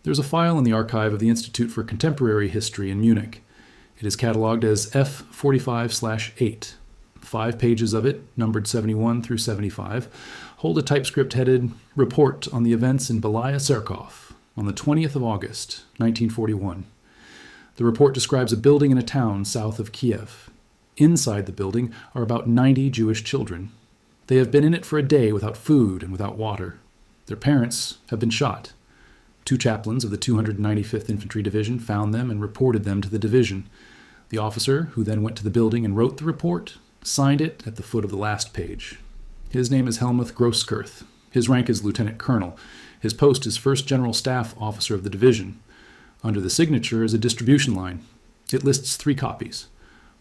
There's a file in the archive of the Institute for Contemporary History in Munich. It is catalogued as F45/8. 5 pages of it, numbered 71 through 75, hold a typescript headed Report on the Events in Belaya Tserkov on the 20th of August, 1941. The report describes a building in a town south of Kiev. Inside the building are about 90 Jewish children. They have been in it for a day without food and without water. Their parents have been shot. 2 chaplains of the 295th Infantry Division found them and reported them to the division. The officer, who then went to the building and wrote the report, signed it at the foot of the last page. His name is Helmuth Groscurth. His rank is lieutenant colonel. His post is first general staff officer of the division. Under the signature is a distribution line. It lists 3 copies.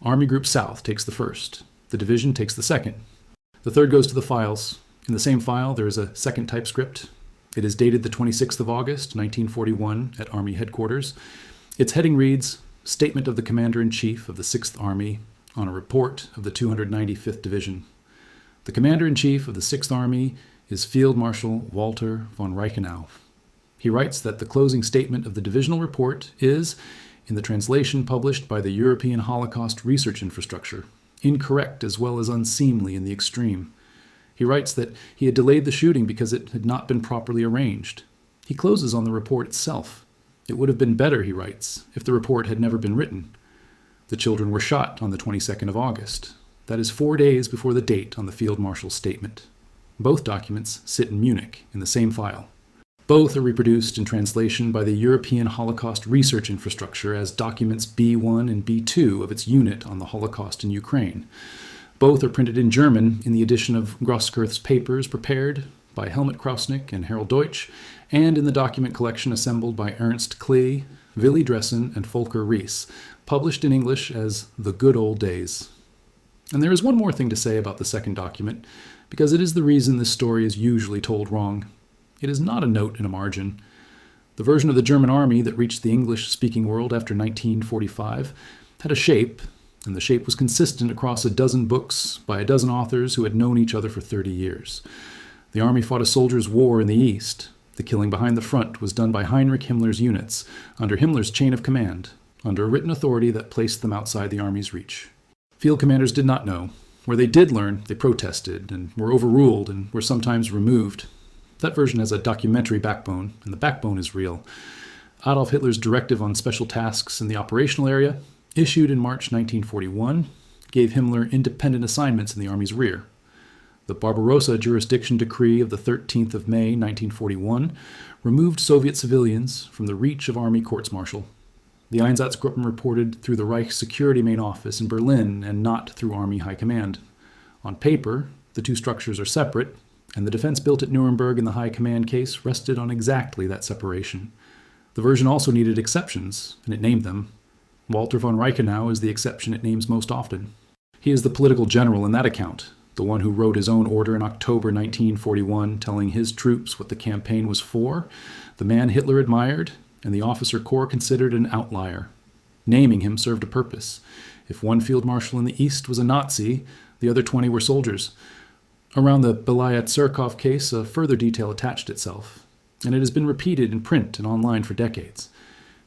Army Group South takes the first. The division takes the second. The third goes to the files. In the same file, there is a second typescript. It is dated the 26th of August, 1941, at Army Headquarters. Its heading reads, Statement of the Commander-in-Chief of the 6th Army on a report of the 295th Division. The Commander-in-Chief of the 6th Army is Field Marshal Walther von Reichenau. He writes that the closing statement of the divisional report is, in the translation published by the European Holocaust Research Infrastructure, incorrect as well as unseemly in the extreme. He writes that he had delayed the shooting because it had not been properly arranged. He closes on the report itself. It would have been better, he writes, if the report had never been written. The children were shot on the 22nd of August. That is 4 days before the date on the Field Marshal's statement. Both documents sit in Munich in the same file. Both are reproduced in translation by the European Holocaust Research Infrastructure as documents B1 and B2 of its unit on the Holocaust in Ukraine. Both are printed in German in the edition of Groscurth's papers prepared by Helmut Krausnick and Harold Deutsch, and in the document collection assembled by Ernst Klee, Willy Dressen, and Volker Ries, published in English as The Good Old Days. And there is one more thing to say about the second document, because it is the reason this story is usually told wrong. It is not a note in a margin. The version of the German army that reached the English-speaking world after 1945 had a shape, and the shape was consistent across a dozen books by a dozen authors who had known each other for 30 years. The army fought a soldiers' war in the East. The killing behind the front was done by Heinrich Himmler's units, under Himmler's chain of command, under a written authority that placed them outside the army's reach. Field commanders did not know. Where they did learn, they protested and were overruled and were sometimes removed. That version has a documentary backbone, and the backbone is real. Adolf Hitler's directive on special tasks in the operational area, issued in March 1941, gave Himmler independent assignments in the army's rear. The Barbarossa jurisdiction decree of the 13th of May 1941 removed Soviet civilians from the reach of army courts-martial. The Einsatzgruppen reported through the Reich Security Main Office in Berlin and not through Army High Command. On paper, the two structures are separate, and the defense built at Nuremberg in the High Command case rested on exactly that separation. The version also needed exceptions, and it named them. Walther von Reichenau is the exception it names most often. He is the political general in that account, the one who wrote his own order in October 1941 telling his troops what the campaign was for, the man Hitler admired, and the officer corps considered an outlier. Naming him served a purpose. If one field marshal in the East was a Nazi, the other 20 were soldiers. Around the Belaya Tserkov case, a further detail attached itself, and it has been repeated in print and online for decades.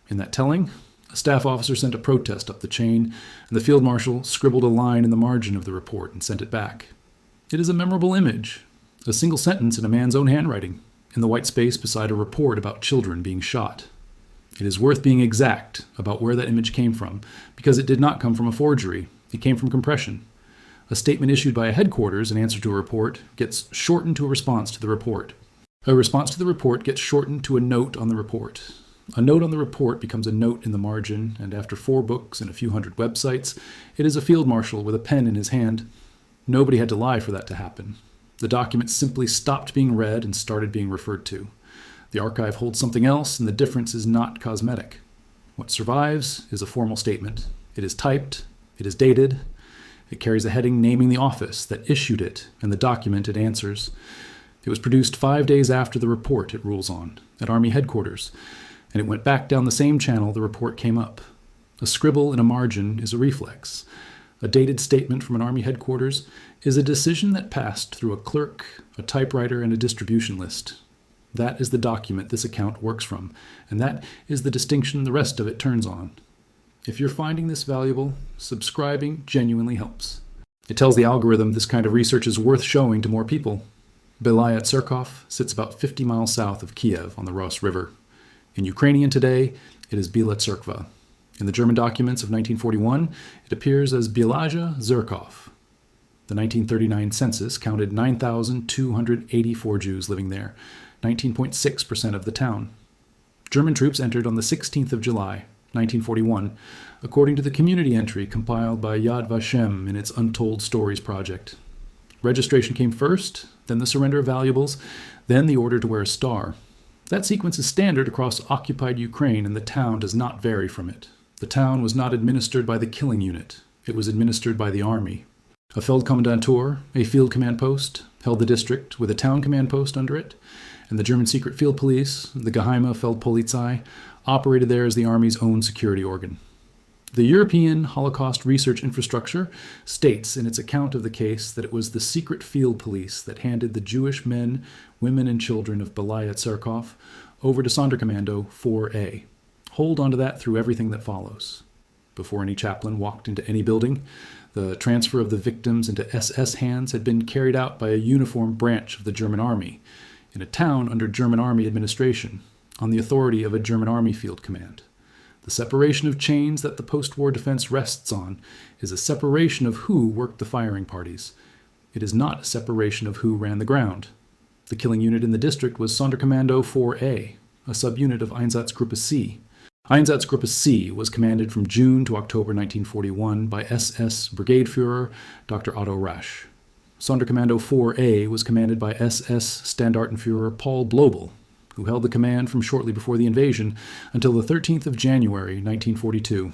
In that telling, a staff officer sent a protest up the chain, and the field marshal scribbled a line in the margin of the report and sent it back. It is a memorable image, a single sentence in a man's own handwriting, in the white space beside a report about children being shot. It is worth being exact about where that image came from, because it did not come from a forgery. It came from compression. A statement issued by a headquarters in answer to a report gets shortened to a response to the report. A response to the report gets shortened to a note on the report. A note on the report becomes a note in the margin, and after 4 books and a few hundred websites, it is a field marshal with a pen in his hand. Nobody had to lie for that to happen. The document simply stopped being read and started being referred to. The archive holds something else, and the difference is not cosmetic. What survives is a formal statement. It is typed, it is dated, it carries a heading naming the office that issued it and the document it answers. It was produced 5 days after the report it rules on, at Army headquarters, and it went back down the same channel the report came up. A scribble in a margin is a reflex. A dated statement from an Army headquarters is a decision that passed through a clerk, a typewriter, and a distribution list. That is the document this account works from, and that is the distinction the rest of it turns on. If you're finding this valuable, subscribing genuinely helps. It tells the algorithm this kind of research is worth showing to more people. Belaya Tserkov sits about 50 miles south of Kiev on the Ros River. In Ukrainian today, it is Bilyatserkov. In the German documents of 1941, it appears as Belaya Tserkov. The 1939 census counted 9,284 Jews living there, 19.6% of the town. German troops entered on the 16th of July, 1941, according to the community entry compiled by Yad Vashem in its Untold Stories project. Registration came first, then the surrender of valuables, then the order to wear a star. That sequence is standard across occupied Ukraine, and the town does not vary from it. The town was not administered by the killing unit. It was administered by the army. A Feldkommandantur, a field command post, held the district with a town command post under it, and the German secret field police, the Geheime Feldpolizei, operated there as the army's own security organ. The European Holocaust research infrastructure states in its account of the case that it was the secret field police that handed the Jewish men, women, and children of Belaya Tserkov over to Sonderkommando 4A. Hold on to that through everything that follows. Before any chaplain walked into any building, the transfer of the victims into SS hands had been carried out by a uniformed branch of the German army, in a town under German army administration, on the authority of a German army field command. The separation of chains that the post-war defense rests on is a separation of who worked the firing parties. It is not a separation of who ran the ground. The killing unit in the district was Sonderkommando 4A, a subunit of Einsatzgruppe C. Einsatzgruppe C was commanded from June to October 1941 by SS Brigade Führer Dr. Otto Rasch. Sonderkommando 4A was commanded by SS Standartenführer Paul Blobel, who held the command from shortly before the invasion until the 13th of January 1942.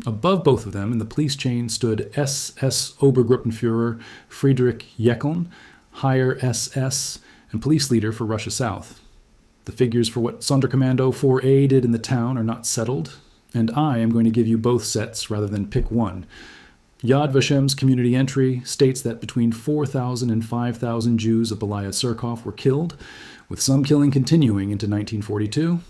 Above both of them in the police chain stood SS Obergruppenführer Friedrich Jeckeln, higher SS, and police leader for Russia South. The figures for what Sonderkommando 4A did in the town are not settled, and I am going to give you both sets rather than pick one. Yad Vashem's community entry states that between 4,000 and 5,000 Jews of Belaya Tserkov were killed, with some killing continuing into 1942.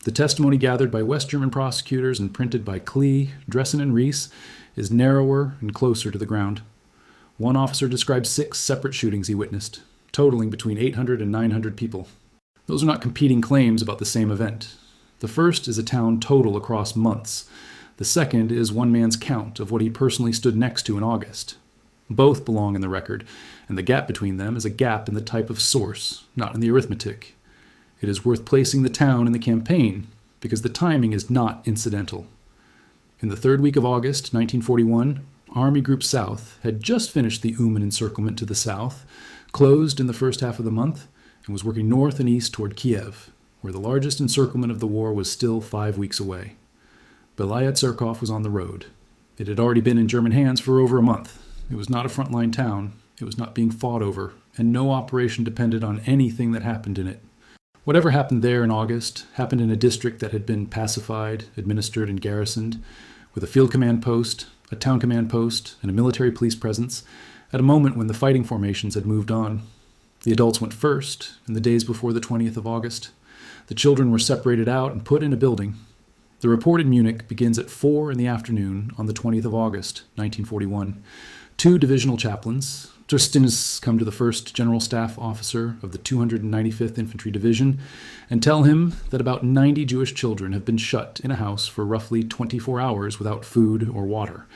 The testimony gathered by West German prosecutors and printed by Klee, Dressen, and Rees is narrower and closer to the ground. One officer describes 6 separate shootings he witnessed, totaling between 800 and 900 people. Those are not competing claims about the same event. The first is a town total across months. The second is one man's count of what he personally stood next to in August. Both belong in the record, and the gap between them is a gap in the type of source, not in the arithmetic. It is worth placing the town in the campaign, because the timing is not incidental. In the 3rd week of August, 1941, Army Group South had just finished the Uman encirclement to the south, closed in the first half of the month, and was working north and east toward Kiev, where the largest encirclement of the war was still 5 weeks away. Belaya Tserkov was on the road. It had already been in German hands for over a month. It was not a frontline town. It was not being fought over, and no operation depended on anything that happened in it. Whatever happened there in August happened in a district that had been pacified, administered, and garrisoned, with a field command post, a town command post, and a military police presence, at a moment when the fighting formations had moved on. The adults went first, in the days before the 20th of August. The children were separated out and put in a building. The report in Munich begins at 4 in the afternoon on the 20th of August, 1941. 2 divisional chaplains, Terstinis, come to the 1st General Staff Officer of the 295th Infantry Division and tell him that about 90 Jewish children have been shut in a house for roughly 24 hours without food or water.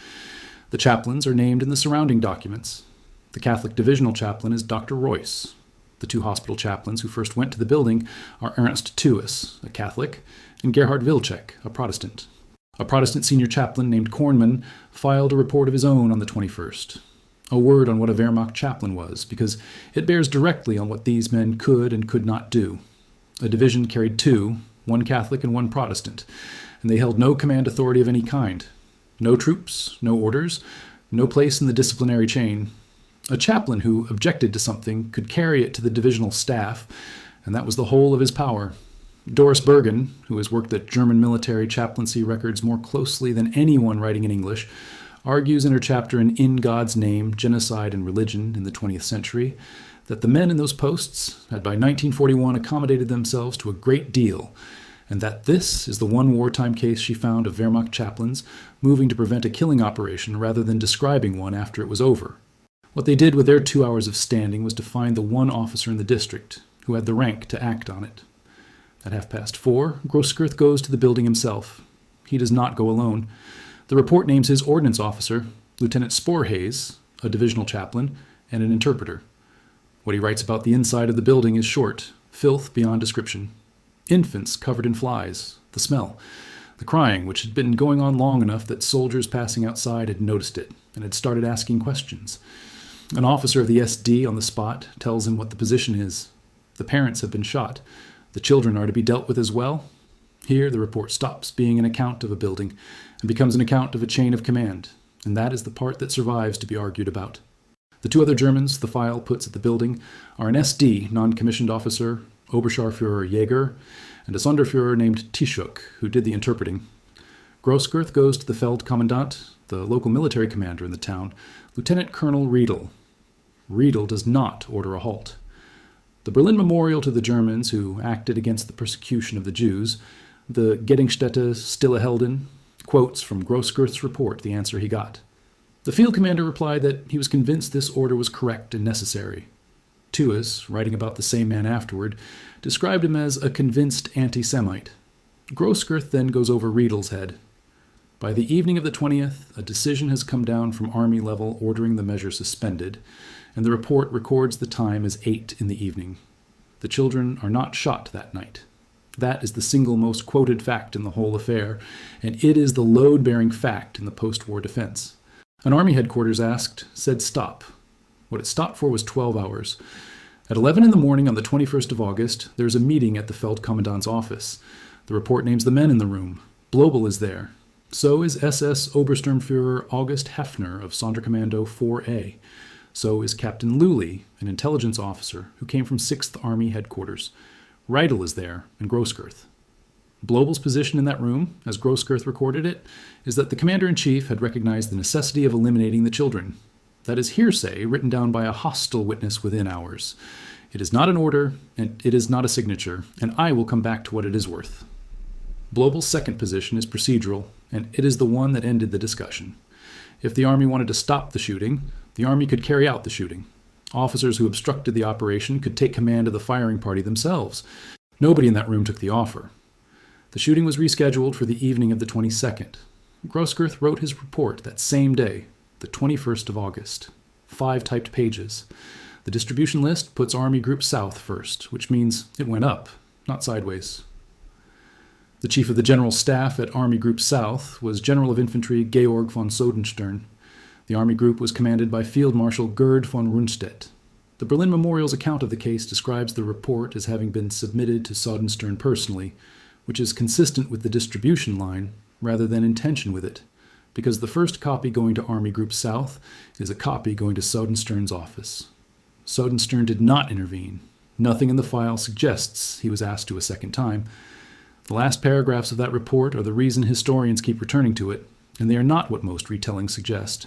The chaplains are named in the surrounding documents. The Catholic divisional chaplain is Dr. Royce. The 2 hospital chaplains who first went to the building are Ernst Tuis, a Catholic, and Gerhard Wilczek, a Protestant. A Protestant senior chaplain named Kornmann filed a report of his own on the 21st. A word on what a Wehrmacht chaplain was, because it bears directly on what these men could and could not do. A division carried 2, one Catholic and one Protestant, and they held no command authority of any kind. No troops, no orders, no place in the disciplinary chain. A chaplain who objected to something could carry it to the divisional staff, and that was the whole of his power. Doris Bergen, who has worked at German military chaplaincy records more closely than anyone writing in English, argues in her chapter In God's Name, Genocide and Religion in the 20th Century that the men in those posts had by 1941 accommodated themselves to a great deal, and that this is the one wartime case she found of Wehrmacht chaplains moving to prevent a killing operation rather than describing one after it was over. What they did with their 2 hours of standing was to find the one officer in the district who had the rank to act on it. At 4:30, Groscurth goes to the building himself. He does not go alone. The report names his ordnance officer, Lieutenant Sporhays, a divisional chaplain, and an interpreter. What he writes about the inside of the building is short, filth beyond description. Infants covered in flies, the smell, the crying, which had been going on long enough that soldiers passing outside had noticed it and had started asking questions. An officer of the SD on the spot tells him what the position is. The parents have been shot. The children are to be dealt with as well. Here the report stops being an account of a building and becomes an account of a chain of command, and that is the part that survives to be argued about. The 2 other Germans the file puts at the building are an SD non-commissioned officer, Oberscharführer Jäger, and a Sonderführer named Tischuk, who did the interpreting. Groscurth goes to the Feldkommandant, the local military commander in the town, Lieutenant Colonel Riedel. Riedel does not order a halt. The Berlin Memorial to the Germans who acted against the persecution of the Jews, the Gedenkstätte Stillehelden, quotes from Groscurth's report the answer he got. The field commander replied that he was convinced this order was correct and necessary. Thues, writing about the same man afterward, described him as a convinced anti-Semite. Groscurth then goes over Riedel's head. By the evening of the 20th, a decision has come down from army level ordering the measure suspended, and the report records the time as 8 in the evening. The children are not shot that night. That is the single most quoted fact in the whole affair, and it is the load-bearing fact in the post-war defense. An army headquarters said stop. What it stopped for was 12 hours. At 11 in the morning on the 21st of August, there is a meeting at the Feldkommandant's office. The report names the men in the room. Blobel is there. So is SS Obersturmführer August Heffner of Sonderkommando 4A. So is Captain Lully, an intelligence officer who came from 6th Army headquarters. Riedel is there, and Groscurth. Blobel's position in that room, as Groscurth recorded it, is that the commander-in-chief had recognized the necessity of eliminating the children. That is hearsay written down by a hostile witness within hours. It is not an order, and it is not a signature, and I will come back to what it is worth. Blobel's second position is procedural, and it is the one that ended the discussion. If the army wanted to stop the shooting, the army could carry out the shooting. Officers who obstructed the operation could take command of the firing party themselves. Nobody in that room took the offer. The shooting was rescheduled for the evening of the 22nd. Groscurth wrote his report that same day, the 21st of August. 5 typed pages. The distribution list puts Army Group South first, which means it went up, not sideways. The chief of the General Staff at Army Group South was General of Infantry Georg von Sodenstern. The Army Group was commanded by Field Marshal Gerd von Rundstedt. The Berlin Memorial's account of the case describes the report as having been submitted to Sodenstern personally, which is consistent with the distribution line rather than in tension with it, because the first copy going to Army Group South is a copy going to Sodenstern's office. Sodenstern did not intervene. Nothing in the file suggests he was asked to a second time. The last paragraphs of that report are the reason historians keep returning to it, and they are not what most retellings suggest.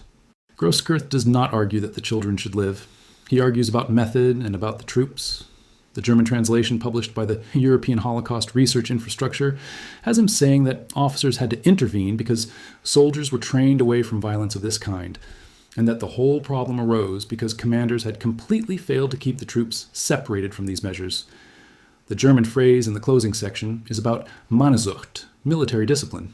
Groscurth does not argue that the children should live. He argues about method and about the troops. The German translation published by the European Holocaust Research Infrastructure has him saying that officers had to intervene because soldiers were trained away from violence of this kind, and that the whole problem arose because commanders had completely failed to keep the troops separated from these measures. The German phrase in the closing section is about Mannezucht, military discipline.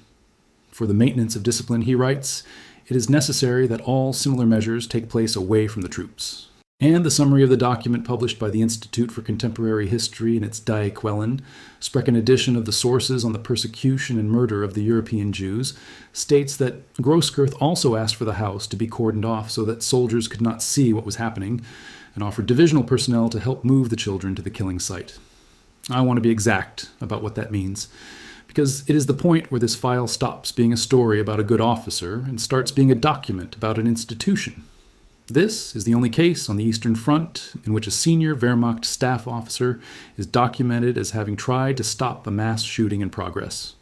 For the maintenance of discipline, he writes, it is necessary that all similar measures take place away from the troops. And the summary of the document published by the Institute for Contemporary History in its Die Quellen, Sprechen edition of the sources on the persecution and murder of the European Jews, states that Groscurth also asked for the house to be cordoned off so that soldiers could not see what was happening, and offered divisional personnel to help move the children to the killing site. I want to be exact about what that means, because it is the point where this file stops being a story about a good officer and starts being a document about an institution. This is the only case on the Eastern Front in which a senior Wehrmacht staff officer is documented as having tried to stop a mass shooting in progress.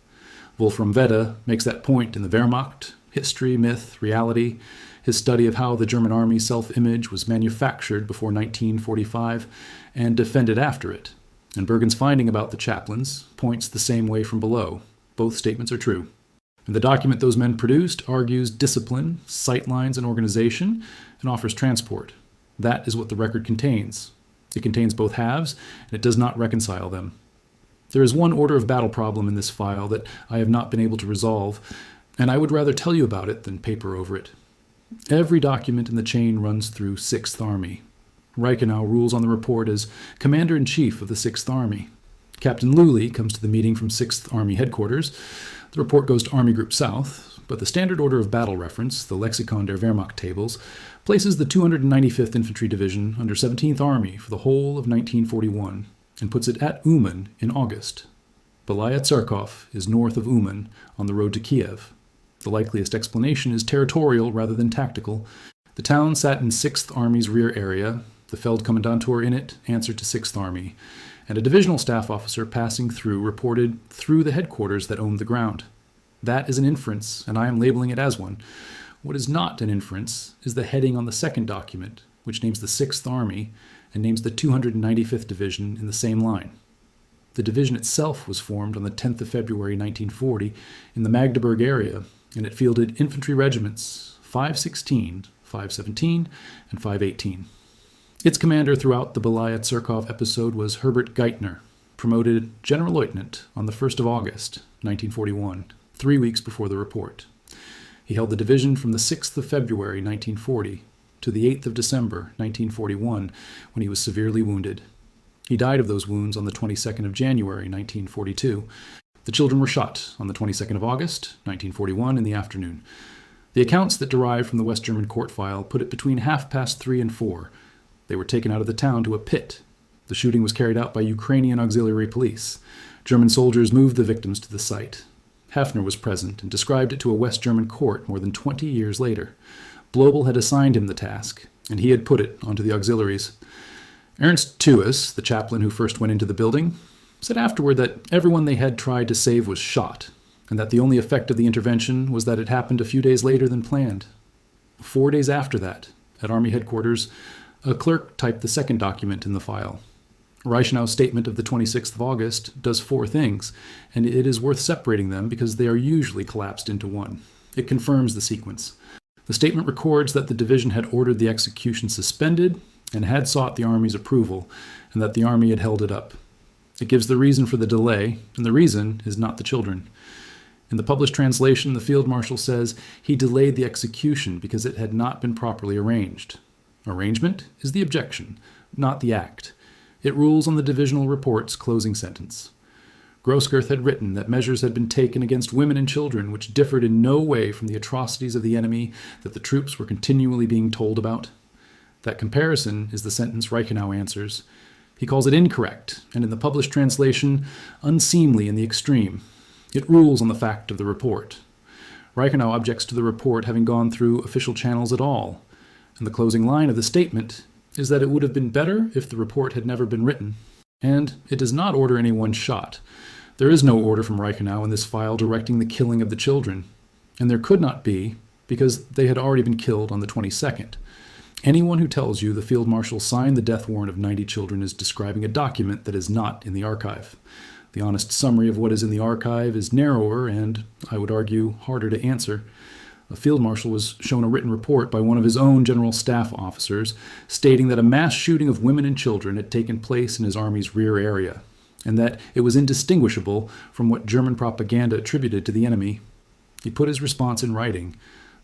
Wolfram Wedde makes that point in the Wehrmacht, History, Myth, Reality, his study of how the German army self-image was manufactured before 1945 and defended after it. And Bergen's finding about the chaplains points the same way from below. Both statements are true. And the document those men produced argues discipline, sightlines, and organization, and offers transport. That is what the record contains. It contains both halves, and it does not reconcile them. There is one order of battle problem in this file that I have not been able to resolve, and I would rather tell you about it than paper over it. Every document in the chain runs through 6th Army. Reichenau rules on the report as Commander-in-Chief of the 6th Army. Captain Lully comes to the meeting from 6th Army headquarters. The report goes to Army Group South, but the standard order of battle reference, the Lexikon der Wehrmacht tables, places the 295th Infantry Division under 17th Army for the whole of 1941 and puts it at Uman in August. Belaya Tserkov is north of Uman on the road to Kiev. The likeliest explanation is territorial rather than tactical. The town sat in 6th Army's rear area. The Feldkommandantur in it answered to 6th Army, and a divisional staff officer passing through reported through the headquarters that owned the ground. That is an inference, and I am labeling it as one. What is not an inference is the heading on the second document, which names the 6th Army and names the 295th Division in the same line. The division itself was formed on the 10th of February 1940 in the Magdeburg area, and it fielded infantry regiments 516, 517, and 518. Its commander throughout the Belaya Tserkov episode was Herbert Geithner, promoted General Lieutenant on the 1st of August, 1941, 3 weeks before the report. He held the division from the 6th of February, 1940, to the 8th of December, 1941, when he was severely wounded. He died of those wounds on the 22nd of January, 1942. The children were shot on the 22nd of August, 1941, in the afternoon. The accounts that derive from the West German court file put it between 3:30 and 4. They were taken out of the town to a pit. The shooting was carried out by Ukrainian auxiliary police. German soldiers moved the victims to the site. Hafner was present and described it to a West German court more than 20 years later. Blobel had assigned him the task, and he had put it onto the auxiliaries. Ernst Thues, the chaplain who first went into the building, said afterward that everyone they had tried to save was shot, and that the only effect of the intervention was that it happened a few days later than planned. 4 days after that, at Army headquarters, a clerk typed the second document in the file. Reichenau's statement of the 26th of August does 4 things, and it is worth separating them because they are usually collapsed into one. It confirms the sequence. The statement records that the division had ordered the execution suspended and had sought the Army's approval, and that the Army had held it up. It gives the reason for the delay, and the reason is not the children. In the published translation, the Field Marshal says he delayed the execution because it had not been properly arranged. Arrangement is the objection, not the act. It rules on the divisional report's closing sentence. Groscurth had written that measures had been taken against women and children which differed in no way from the atrocities of the enemy that the troops were continually being told about. That comparison is the sentence Reichenau answers. He calls it incorrect, and in the published translation, unseemly in the extreme. It rules on the fact of the report. Reichenau objects to the report having gone through official channels at all, and the closing line of the statement is that it would have been better if the report had never been written. And it does not order anyone shot. There is no order from Reichenau in this file directing the killing of the children, and there could not be, because they had already been killed on the 22nd. Anyone who tells you the Field Marshal signed the death warrant of 90 children is describing a document that is not in the archive. The honest summary of what is in the archive is narrower and, I would argue, harder to answer. A field marshal was shown a written report by one of his own general staff officers stating that a mass shooting of women and children had taken place in his army's rear area, and that it was indistinguishable from what German propaganda attributed to the enemy. He put his response in writing.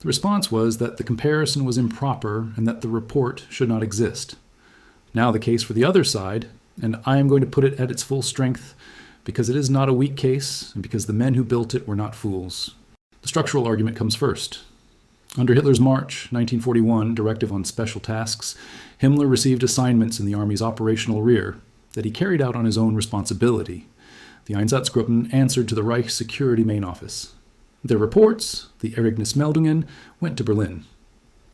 The response was that the comparison was improper and that the report should not exist. Now the case for the other side, and I am going to put it at its full strength because it is not a weak case and because the men who built it were not fools. The structural argument comes first. Under Hitler's March 1941 Directive on Special Tasks, Himmler received assignments in the Army's operational rear that he carried out on his own responsibility. The Einsatzgruppen answered to the Reich Security Main Office. Their reports, the Ergebnismeldungen, went to Berlin.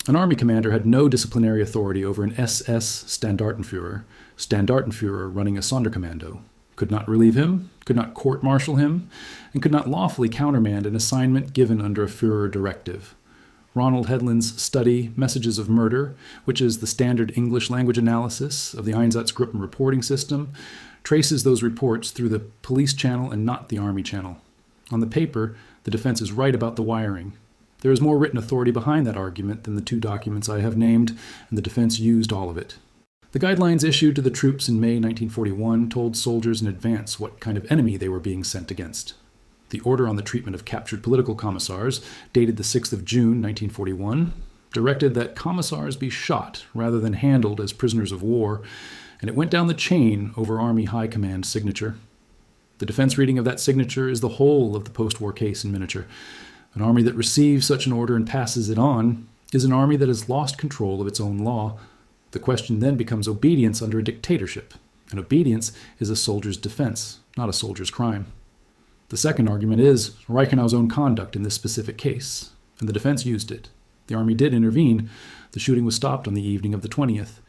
An army commander had no disciplinary authority over an SS Standartenführer running a Sonderkommando, could not relieve him, could not court-martial him, and could not lawfully countermand an assignment given under a Führer directive. Ronald Hedlund's study, Messages of Murder, which is the standard English language analysis of the Einsatzgruppen reporting system, traces those reports through the police channel and not the army channel. On the paper, the defense is right about the wiring. There is more written authority behind that argument than the two documents I have named, and the defense used all of it. The guidelines issued to the troops in May 1941 told soldiers in advance what kind of enemy they were being sent against. The order on the treatment of captured political commissars, dated the 6th of June 1941, directed that commissars be shot rather than handled as prisoners of war, and it went down the chain over Army High Command signature. The defense reading of that signature is the whole of the post-war case in miniature. An army that receives such an order and passes it on is an army that has lost control of its own law. The question then becomes obedience under a dictatorship, and obedience is a soldier's defense, not a soldier's crime. The second argument is Reichenau's own conduct in this specific case, and the defense used it. The army did intervene. The shooting was stopped on the evening of the 20th.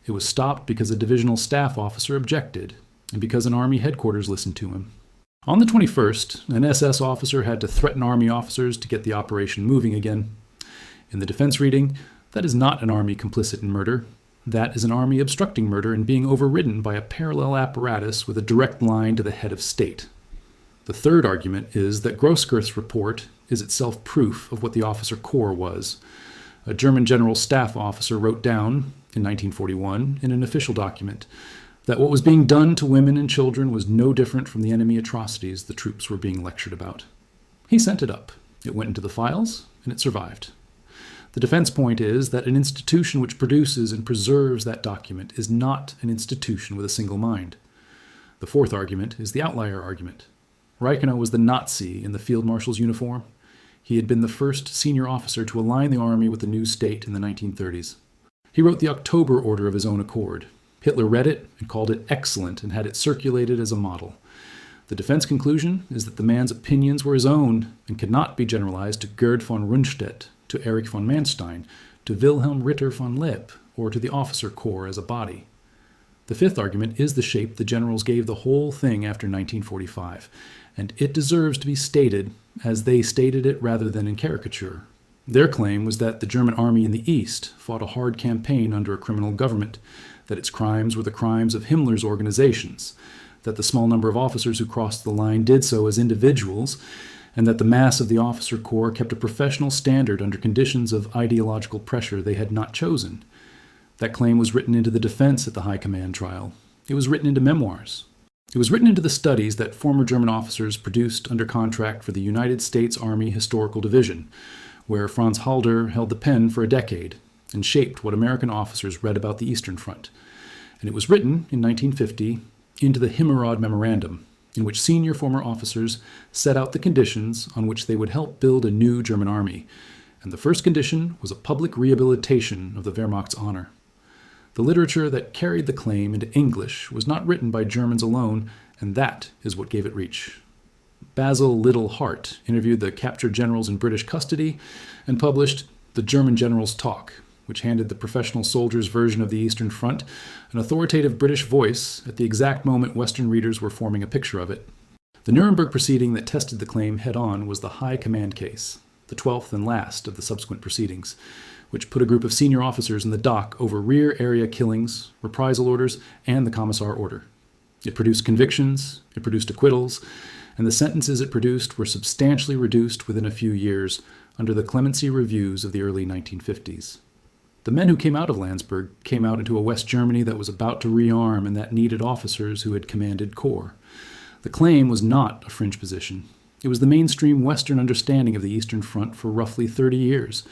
It was stopped because a divisional staff officer objected, and because an army headquarters listened to him. On the 21st, an SS officer had to threaten army officers to get the operation moving again. In the defense reading, that is not an army complicit in murder. That is an army obstructing murder and being overridden by a parallel apparatus with a direct line to the head of state. The third argument is that Groscurth's report is itself proof of what the officer corps was. A German general staff officer wrote down, in 1941, in an official document, that what was being done to women and children was no different from the enemy atrocities the troops were being lectured about. He sent it up. It went into the files, and it survived. The defense point is that an institution which produces and preserves that document is not an institution with a single mind. The fourth argument is the outlier argument. Reichenau was the Nazi in the field marshal's uniform. He had been the first senior officer to align the army with the new state in the 1930s. He wrote the October order of his own accord. Hitler read it and called it excellent and had it circulated as a model. The defense conclusion is that the man's opinions were his own and could not be generalized to Gerd von Rundstedt, to Erich von Manstein, to Wilhelm Ritter von Lepp, or to the officer corps as a body. The fifth argument is the shape the generals gave the whole thing after 1945, and it deserves to be stated as they stated it rather than in caricature. Their claim was that the German army in the East fought a hard campaign under a criminal government, that its crimes were the crimes of Himmler's organizations, that the small number of officers who crossed the line did so as individuals, and that the mass of the officer corps kept a professional standard under conditions of ideological pressure they had not chosen. That claim was written into the defense at the High Command trial. It was written into memoirs. It was written into the studies that former German officers produced under contract for the United States Army Historical Division, where Franz Halder held the pen for a decade and shaped what American officers read about the Eastern Front. And it was written, in 1950, into the Himmerod Memorandum, in which senior former officers set out the conditions on which they would help build a new German army. And the first condition was a public rehabilitation of the Wehrmacht's honor. The literature that carried the claim into English was not written by Germans alone, and that is what gave it reach. Basil Liddell Hart interviewed the captured generals in British custody and published The German Generals Talk, which handed the professional soldiers' version of the Eastern Front an authoritative British voice at the exact moment Western readers were forming a picture of it. The Nuremberg proceeding that tested the claim head-on was the High Command case, the 12th and last of the subsequent proceedings, which put a group of senior officers in the dock over rear area killings, reprisal orders, and the Commissar order. It produced convictions, it produced acquittals, and the sentences it produced were substantially reduced within a few years under the clemency reviews of the early 1950s. The men who came out of Landsberg came out into a West Germany that was about to rearm and that needed officers who had commanded corps. The claim was not a fringe position. It was the mainstream Western understanding of the Eastern Front for roughly 30 years,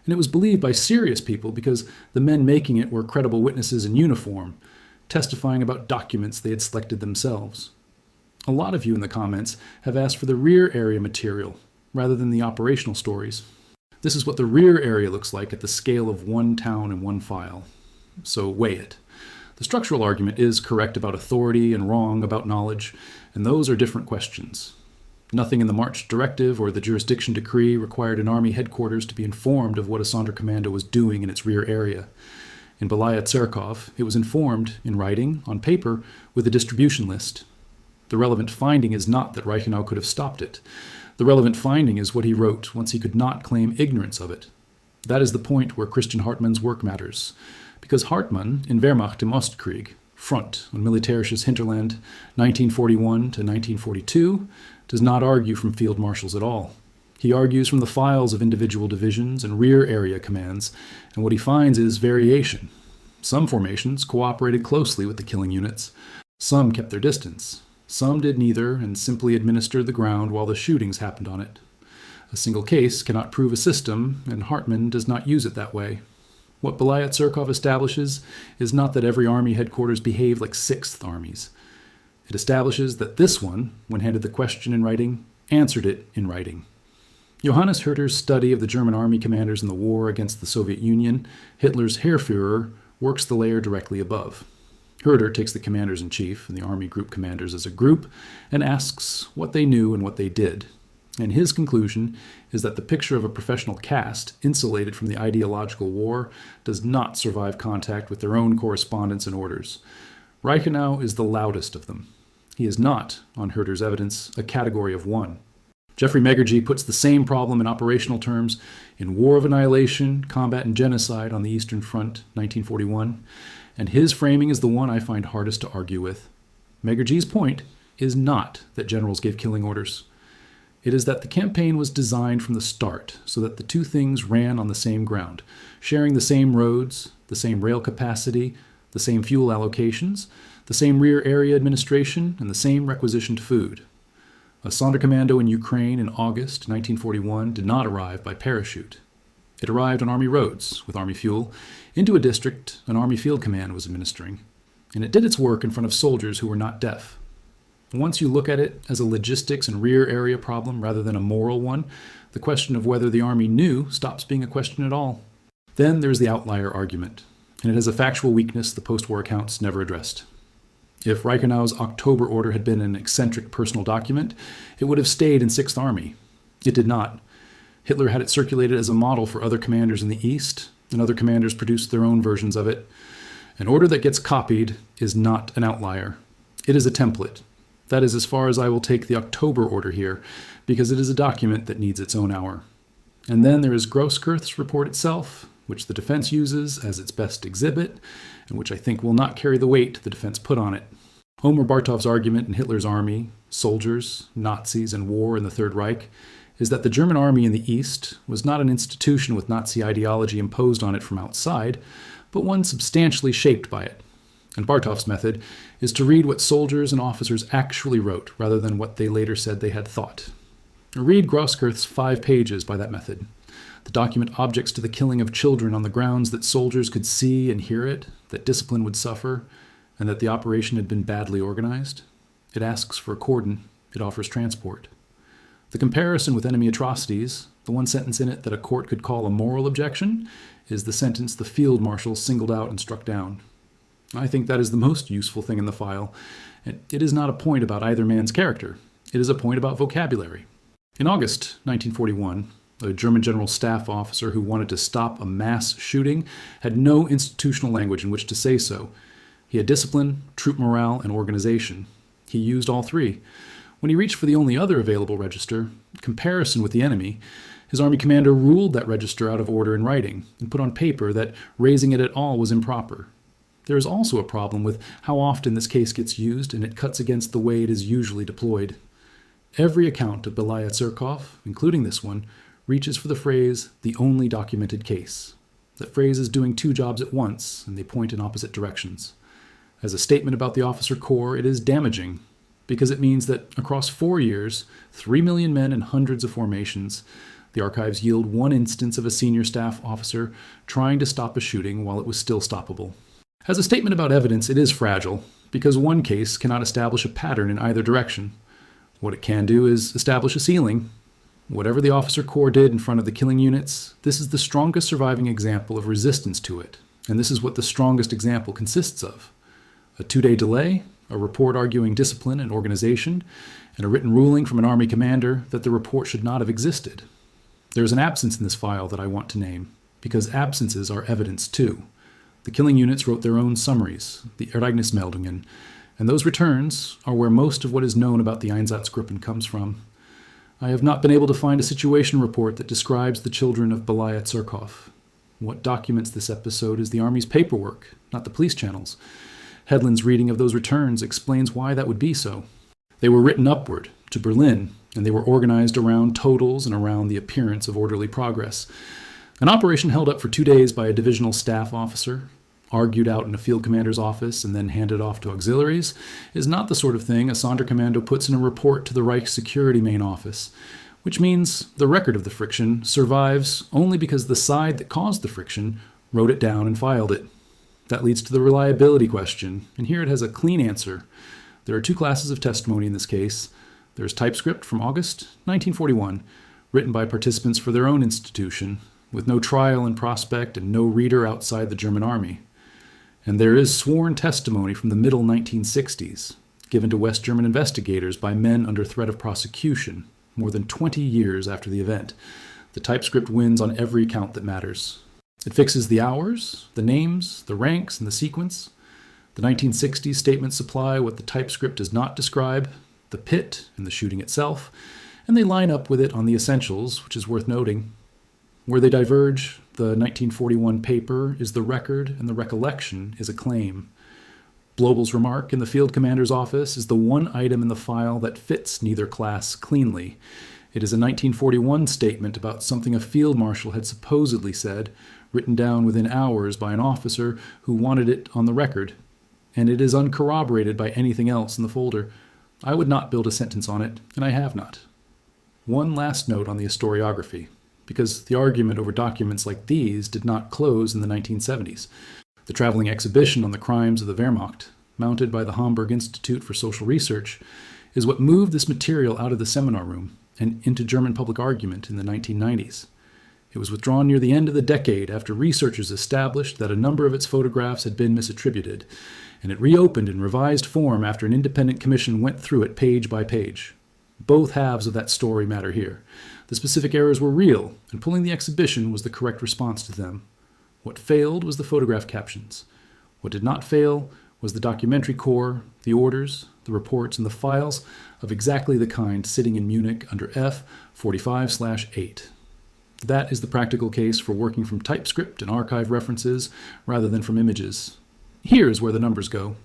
and it was believed by serious people because the men making it were credible witnesses in uniform, testifying about documents they had selected themselves. A lot of you in the comments have asked for the rear area material rather than the operational stories. This is what the rear area looks like at the scale of one town and one file. So weigh it. The structural argument is correct about authority and wrong about knowledge, and those are different questions. Nothing in the March Directive or the Jurisdiction Decree required an Army headquarters to be informed of what a Sonderkommando was doing in its rear area. In Belaya Tserkov, it was informed, in writing, on paper, with a distribution list. The relevant finding is not that Reichenau could have stopped it. The relevant finding is what he wrote once he could not claim ignorance of it. That is the point where Christian Hartmann's work matters, because Hartmann, in Wehrmacht im Ostkrieg, Front und Militärisches Hinterland, 1941 to 1942, does not argue from field marshals at all. He argues from the files of individual divisions and rear area commands, and what he finds is variation. Some formations cooperated closely with the killing units. Some kept their distance. Some did neither and simply administered the ground while the shootings happened on it. A single case cannot prove a system, and Hartmann does not use it that way. What Bilyatserkov establishes is not that every army headquarters behaved like Sixth Armies. It establishes that this one, when handed the question in writing, answered it in writing. Johannes Herder's study of the German army commanders in the war against the Soviet Union, Hitler's Heerführer, works the layer directly above. Herder takes the commanders-in-chief and the army group commanders as a group and asks what they knew and what they did. And his conclusion is that the picture of a professional caste, insulated from the ideological war, does not survive contact with their own correspondence and orders. Reichenau is the loudest of them. He is not, on Herder's evidence, a category of one. Jeffrey Megerji puts the same problem in operational terms in War of Annihilation, Combat and Genocide on the Eastern Front, 1941, and his framing is the one I find hardest to argue with. Megerji's point is not that generals gave killing orders. It is that the campaign was designed from the start so that the two things ran on the same ground, sharing the same roads, the same rail capacity, the same fuel allocations, the same rear area administration, and the same requisitioned food. A Sonderkommando in Ukraine in August 1941 did not arrive by parachute. It arrived on army roads, with army fuel, into a district an army field command was administering, and it did its work in front of soldiers who were not deaf. Once you look at it as a logistics and rear area problem rather than a moral one, the question of whether the army knew stops being a question at all. Then there's the outlier argument, and it has a factual weakness the post-war accounts never addressed. If Reichenau's October order had been an eccentric personal document, it would have stayed in Sixth Army. It did not. Hitler had it circulated as a model for other commanders in the East, and other commanders produced their own versions of it. An order that gets copied is not an outlier. It is a template. That is as far as I will take the October order here, because it is a document that needs its own hour. And then there is Groscurth's report itself, which the defense uses as its best exhibit, and which I think will not carry the weight the defense put on it. Omer Bartov's argument in Hitler's Army, Soldiers, Nazis, and War in the Third Reich is that the German army in the East was not an institution with Nazi ideology imposed on it from outside, but one substantially shaped by it. And Bartov's method is to read what soldiers and officers actually wrote, rather than what they later said they had thought. Read Groscurth's 5 pages by that method. The document objects to the killing of children on the grounds that soldiers could see and hear it, that discipline would suffer, and that the operation had been badly organized. It asks for a cordon. It offers transport. The comparison with enemy atrocities, the one sentence in it that a court could call a moral objection, is the sentence the field marshal singled out and struck down. I think that is the most useful thing in the file, and it is not a point about either man's character. It is a point about vocabulary. In August 1941, a German general staff officer who wanted to stop a mass shooting had no institutional language in which to say so. He had discipline, troop morale, and organization. He used all three. When he reached for the only other available register, comparison with the enemy, his army commander ruled that register out of order in writing and put on paper that raising it at all was improper. There is also a problem with how often this case gets used, and it cuts against the way it is usually deployed. Every account of Belaya Tserkov, including this one, reaches for the phrase, the only documented case. That phrase is doing two jobs at once, and they point in opposite directions. As a statement about the officer corps, it is damaging, because it means that across 4 years, 3 million men and hundreds of formations, the archives yield one instance of a senior staff officer trying to stop a shooting while it was still stoppable. As a statement about evidence, it is fragile, because one case cannot establish a pattern in either direction. What it can do is establish a ceiling. Whatever the officer corps did in front of the killing units, this is the strongest surviving example of resistance to it, and this is what the strongest example consists of. A 2-day delay, a report arguing discipline and organization, and a written ruling from an army commander that the report should not have existed. There is an absence in this file that I want to name, because absences are evidence too. The killing units wrote their own summaries, the Ereignismeldungen, and those returns are where most of what is known about the Einsatzgruppen comes from. I have not been able to find a situation report that describes the children of Belaya Tserkov. What documents this episode is the Army's paperwork, not the police channels. Hedlund's reading of those returns explains why that would be so. They were written upward, to Berlin, and they were organized around totals and around the appearance of orderly progress. An operation held up for 2 days by a divisional staff officer, argued out in a field commander's office and then handed off to auxiliaries, is not the sort of thing a Sonderkommando puts in a report to the Reich Security Main Office, which means the record of the friction survives only because the side that caused the friction wrote it down and filed it. That leads to the reliability question, and here it has a clean answer. There are 2 classes of testimony in this case. There's typescript from August 1941, written by participants for their own institution, with no trial in prospect and no reader outside the German army. And there is sworn testimony from the middle 1960s, given to West German investigators by men under threat of prosecution, more than 20 years after the event. The typescript wins on every count that matters. It fixes the hours, the names, the ranks, and the sequence. The 1960s statements supply what the typescript does not describe, the pit and the shooting itself, and they line up with it on the essentials, which is worth noting. Where they diverge, the 1941 paper is the record and the recollection is a claim. Blobel's remark in the field commander's office is the one item in the file that fits neither class cleanly. It is a 1941 statement about something a field marshal had supposedly said, written down within hours by an officer who wanted it on the record, and it is uncorroborated by anything else in the folder. I would not build a sentence on it, and I have not. One last note on the historiography, because the argument over documents like these did not close in the 1970s. The traveling exhibition on the crimes of the Wehrmacht, mounted by the Hamburg Institute for Social Research, is what moved this material out of the seminar room and into German public argument in the 1990s. It was withdrawn near the end of the decade after researchers established that a number of its photographs had been misattributed, and it reopened in revised form after an independent commission went through it page by page. Both halves of that story matter here. The specific errors were real, and pulling the exhibition was the correct response to them. What failed was the photograph captions. What did not fail was the documentary core, the orders, the reports, and the files of exactly the kind sitting in Munich under F45/8. That is the practical case for working from typescript and archive references rather than from images. Here is where the numbers go.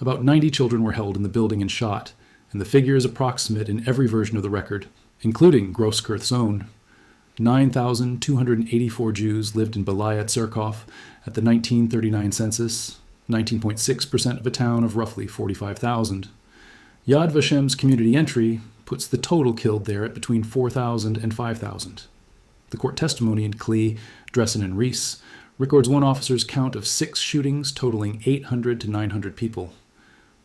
About 90 children were held in the building and shot, and the figure is approximate in every version of the record, including Groscurth's own. 9,284 Jews lived in Belaya Tserkov at the 1939 census, 19.6% of a town of roughly 45,000. Yad Vashem's community entry puts the total killed there at between 4,000 and 5,000. The court testimony in Klee, Dressen, and Rees records one officer's count of 6 shootings totaling 800 to 900 people.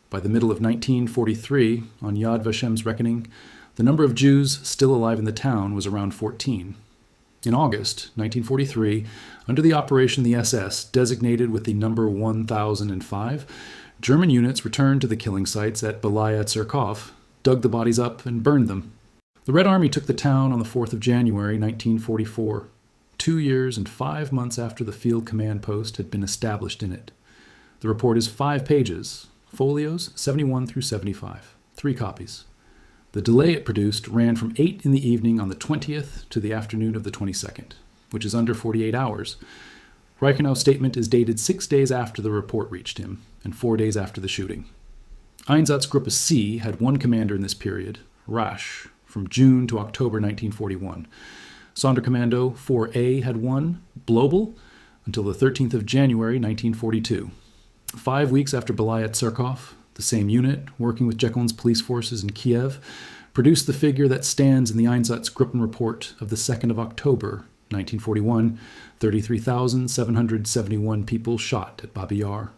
By the middle of 1943, on Yad Vashem's reckoning, the number of Jews still alive in the town was around 14. In August 1943, under the operation the SS designated with the number 1005, German units returned to the killing sites at Belaya Tserkov, dug the bodies up, and burned them. The Red Army took the town on the 4th of January 1944, 2 years and 5 months after the field command post had been established in it. The report is 5 pages, folios 71 through 75, 3 copies. The delay it produced ran from 8 in the evening on the 20th to the afternoon of the 22nd, which is under 48 hours. Reichenau's statement is dated 6 days after the report reached him, and 4 days after the shooting. Einsatzgruppe C had one commander in this period, Rasch, from June to October 1941. Sonderkommando 4A had one, Blobel, until the 13th of January 1942. 5 weeks after Belaya Tserkov, the same unit, working with Jeckeln's police forces in Kiev, produced the figure that stands in the Einsatzgruppen report of the 2nd of October, 1941, 33,771 people shot at Babi Yar.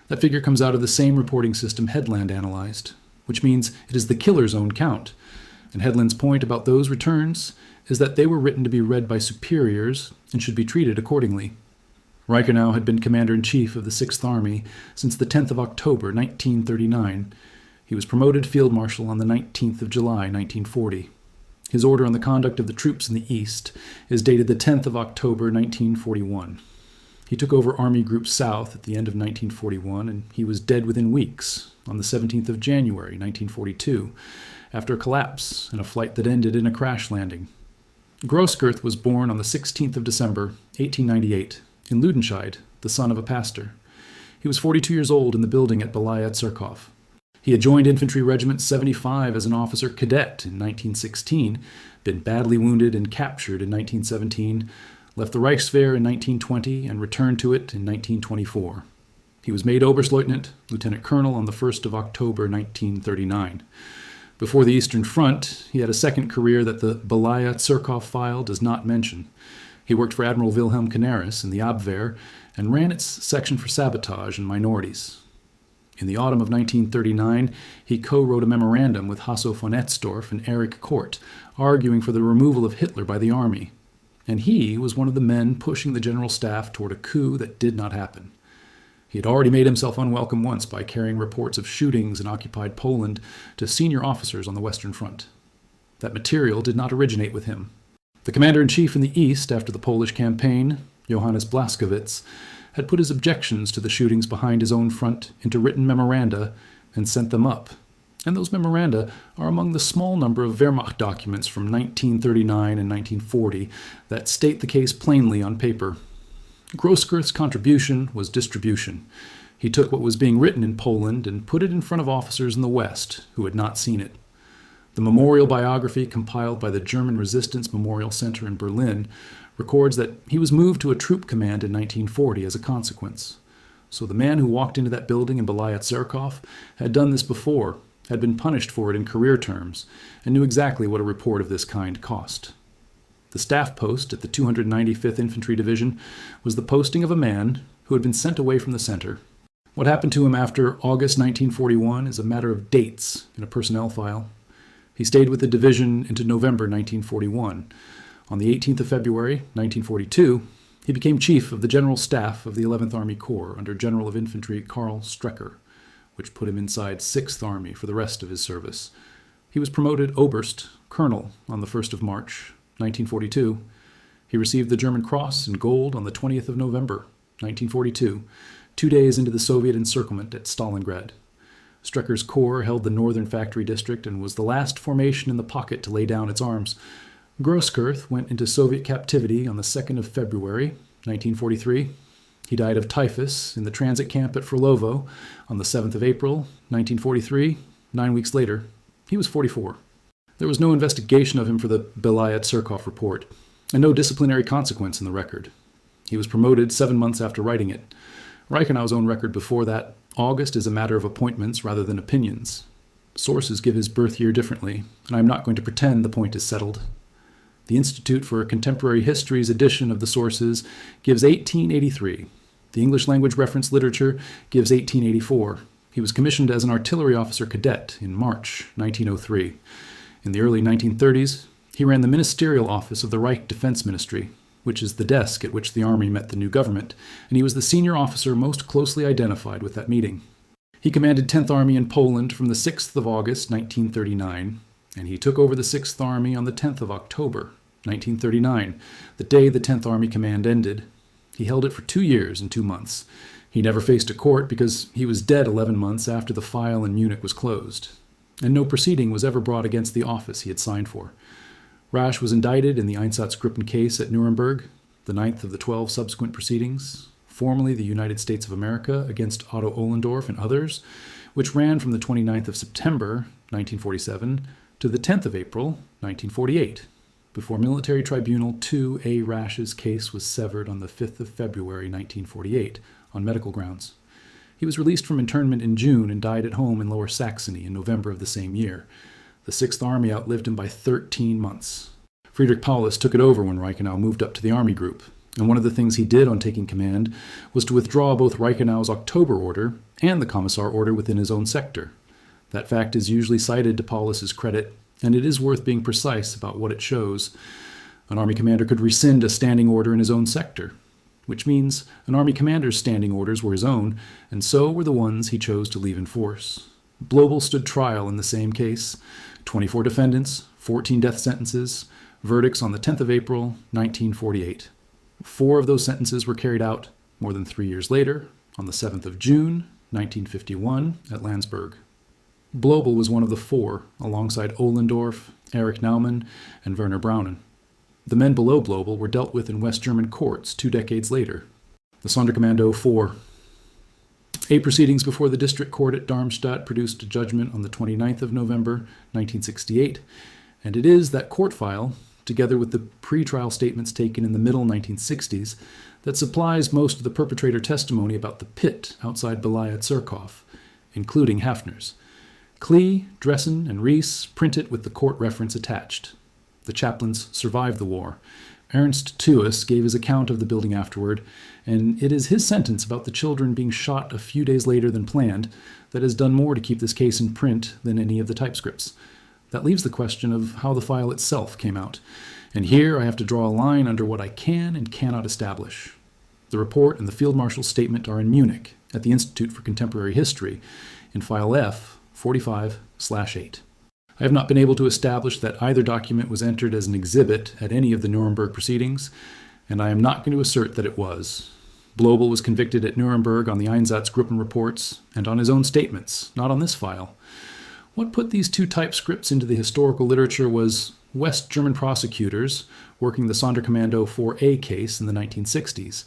That figure comes out of the same reporting system Hedlund analyzed, which means it is the killer's own count. And Hedlund's point about those returns is that they were written to be read by superiors and should be treated accordingly. Reichenau had been commander-in-chief of the 6th Army since the 10th of October, 1939. He was promoted field marshal on the 19th of July, 1940. His order on the conduct of the troops in the East is dated the 10th of October, 1941. He took over Army Group South at the end of 1941, and he was dead within weeks, on the 17th of January, 1942, after a collapse in a flight that ended in a crash landing. Groscurth was born on the 16th of December, 1898, in Ludenscheid, the son of a pastor. He was 42 years old in the building at Belaya Tserkov. He had joined Infantry Regiment 75 as an officer cadet in 1916, been badly wounded and captured in 1917, left the Reichswehr in 1920, and returned to it in 1924. He was made Oberstleutnant, Lieutenant Colonel, on the 1st of October 1939. Before the Eastern Front, he had a second career that the Belaya Tserkov file does not mention. He worked for Admiral Wilhelm Canaris in the Abwehr and ran its section for sabotage and minorities. In the autumn of 1939, he co-wrote a memorandum with Hasso von Etzdorf and Erich Kort, arguing for the removal of Hitler by the army. And he was one of the men pushing the general staff toward a coup that did not happen. He had already made himself unwelcome once by carrying reports of shootings in occupied Poland to senior officers on the Western Front. That material did not originate with him. The commander-in-chief in the East after the Polish campaign, Johannes Blaskowitz, had put his objections to the shootings behind his own front into written memoranda and sent them up. And those memoranda are among the small number of Wehrmacht documents from 1939 and 1940 that state the case plainly on paper. Groscurth's contribution was distribution. He took what was being written in Poland and put it in front of officers in the West who had not seen it. The memorial biography compiled by the German Resistance Memorial Center in Berlin records that he was moved to a troop command in 1940 as a consequence. So the man who walked into that building in Bilyatserkov had done this before, had been punished for it in career terms, and knew exactly what a report of this kind cost. The staff post at the 295th Infantry Division was the posting of a man who had been sent away from the center. What happened to him after August 1941 is a matter of dates in a personnel file. He stayed with the division into November 1941. On the 18th of February 1942, he became chief of the general staff of the 11th Army Corps under General of Infantry Karl Strecker, which put him inside 6th Army for the rest of his service. He was promoted Oberst, Colonel, on the 1st of March 1942. He received the German Cross in Gold on the 20th of November 1942, 2 days into the Soviet encirclement at Stalingrad. Strecker's corps held the northern factory district and was the last formation in the pocket to lay down its arms. Groscurth went into Soviet captivity on the 2nd of February 1943. He died of typhus in the transit camp at Frolovo on the 7th of April 1943. 9 weeks later, he was 44. There was no investigation of him for the Belaya Tserkov report, and no disciplinary consequence in the record. He was promoted 7 months after writing it. Reichenau's own record before that August is a matter of appointments rather than opinions. Sources give his birth year differently, and I am not going to pretend the point is settled. The Institute for Contemporary History's edition of the sources gives 1883. The English language reference literature gives 1884. He was commissioned as an artillery officer cadet in March 1903. In the early 1930s, he ran the ministerial office of the Reich Defense Ministry, which is the desk at which the army met the new government, and he was the senior officer most closely identified with that meeting. He commanded 10th Army in Poland from the 6th of August 1939, and he took over the 6th Army on the 10th of October 1939, the day the 10th Army command ended. He held it for 2 years and 2 months. He never faced a court because he was dead 11 months after the file in Munich was closed, and no proceeding was ever brought against the office he had signed for. Rasch was indicted in the Einsatzgruppen case at Nuremberg, the 9th of the 12 subsequent proceedings, formerly the United States of America against Otto Ohlendorf and others, which ran from the 29th of September 1947 to the 10th of April 1948, before Military Tribunal 2A Rasch's case was severed on the 5th of February 1948 on medical grounds. He was released from internment in June and died at home in Lower Saxony in November of the same year. The 6th Army outlived him by 13 months. Friedrich Paulus took it over when Reichenau moved up to the Army Group, and one of the things he did on taking command was to withdraw both Reichenau's October order and the Commissar order within his own sector. That fact is usually cited to Paulus's credit, and it is worth being precise about what it shows. An Army commander could rescind a standing order in his own sector, which means an Army commander's standing orders were his own, and so were the ones he chose to leave in force. Blobel stood trial in the same case. 24 defendants, 14 death sentences, verdicts on the 10th of April, 1948. 4 of those sentences were carried out more than 3 years later, on the 7th of June, 1951, at Landsberg. Blobel was one of the four, alongside Ohlendorf, Erich Naumann, and Werner Braunen. The men below Blobel were dealt with in West German courts 2 decades later. The Sonderkommando 4. 8 proceedings before the district court at Darmstadt produced a judgment on the 29th of November, 1968, and it is that court file, together with the pre-trial statements taken in the middle 1960s, that supplies most of the perpetrator testimony about the pit outside Belaya Tserkov, including Hafner's. Klee, Dressen, and Rees print it with the court reference attached. The chaplains survived the war. Ernst Thues gave his account of the building afterward, and it is his sentence about the children being shot a few days later than planned that has done more to keep this case in print than any of the typescripts. That leaves the question of how the file itself came out, and here I have to draw a line under what I can and cannot establish. The report and the Field Marshal's statement are in Munich, at the Institute for Contemporary History, in file F 45/8. I have not been able to establish that either document was entered as an exhibit at any of the Nuremberg proceedings, and I am not going to assert that it was. Blobel was convicted at Nuremberg on the Einsatzgruppen reports and on his own statements, not on this file. What put these 2 typescripts into the historical literature was West German prosecutors working the Sonderkommando 4A case in the 1960s,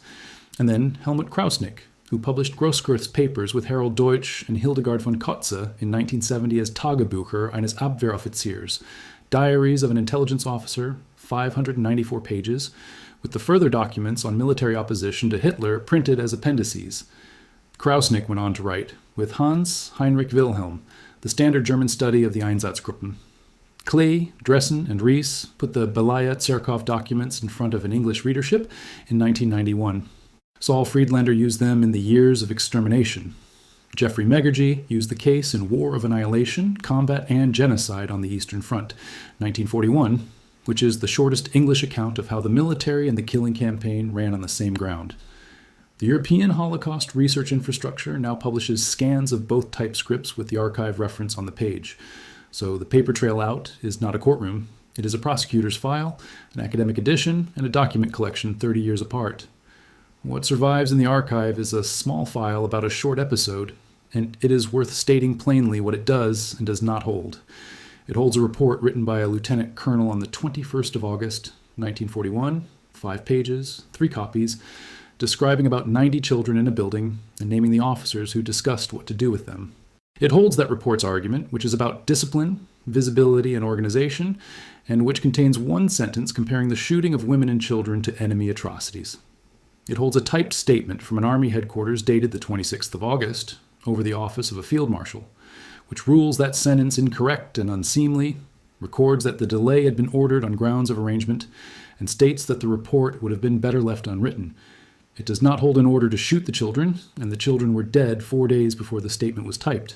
and then Helmut Krausnick, who published Groscurth's papers with Harold Deutsch and Hildegard von Kotze in 1970 as Tagebücher eines Abwehroffiziers, Diaries of an Intelligence Officer, 594 pages, with the further documents on military opposition to Hitler printed as appendices. Krausnick went on to write, with Hans Heinrich Wilhelm, the standard German study of the Einsatzgruppen. Klee, Dressen, and Rees put the Belaya Tserkov documents in front of an English readership in 1991. Saul Friedlander used them in The Years of Extermination. Geoffrey Megergy used the case in War of Annihilation, Combat, and Genocide on the Eastern Front, 1941, which is the shortest English account of how the military and the killing campaign ran on the same ground. The European Holocaust Research Infrastructure now publishes scans of both typescripts with the archive reference on the page. So the paper trail out is not a courtroom. It is a prosecutor's file, an academic edition, and a document collection 30 years apart. What survives in the archive is a small file about a short episode, and it is worth stating plainly what it does and does not hold. It holds a report written by a lieutenant colonel on the 21st of August, 1941, 5 pages, 3 copies, describing about 90 children in a building and naming the officers who discussed what to do with them. It holds that report's argument, which is about discipline, visibility, and organization, and which contains 1 sentence comparing the shooting of women and children to enemy atrocities. It holds a typed statement from an army headquarters dated the 26th of August over the office of a field marshal, which rules that sentence incorrect and unseemly, records that the delay had been ordered on grounds of arrangement, and states that the report would have been better left unwritten. It does not hold an order to shoot the children, and the children were dead 4 days before the statement was typed.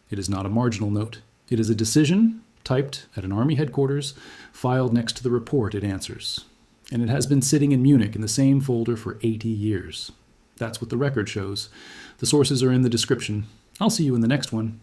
It is not a marginal note. It is a decision, typed at an army headquarters, filed next to the report it answers. And it has been sitting in Munich in the same folder for 80 years. That's what the record shows. The sources are in the description. I'll see you in the next one.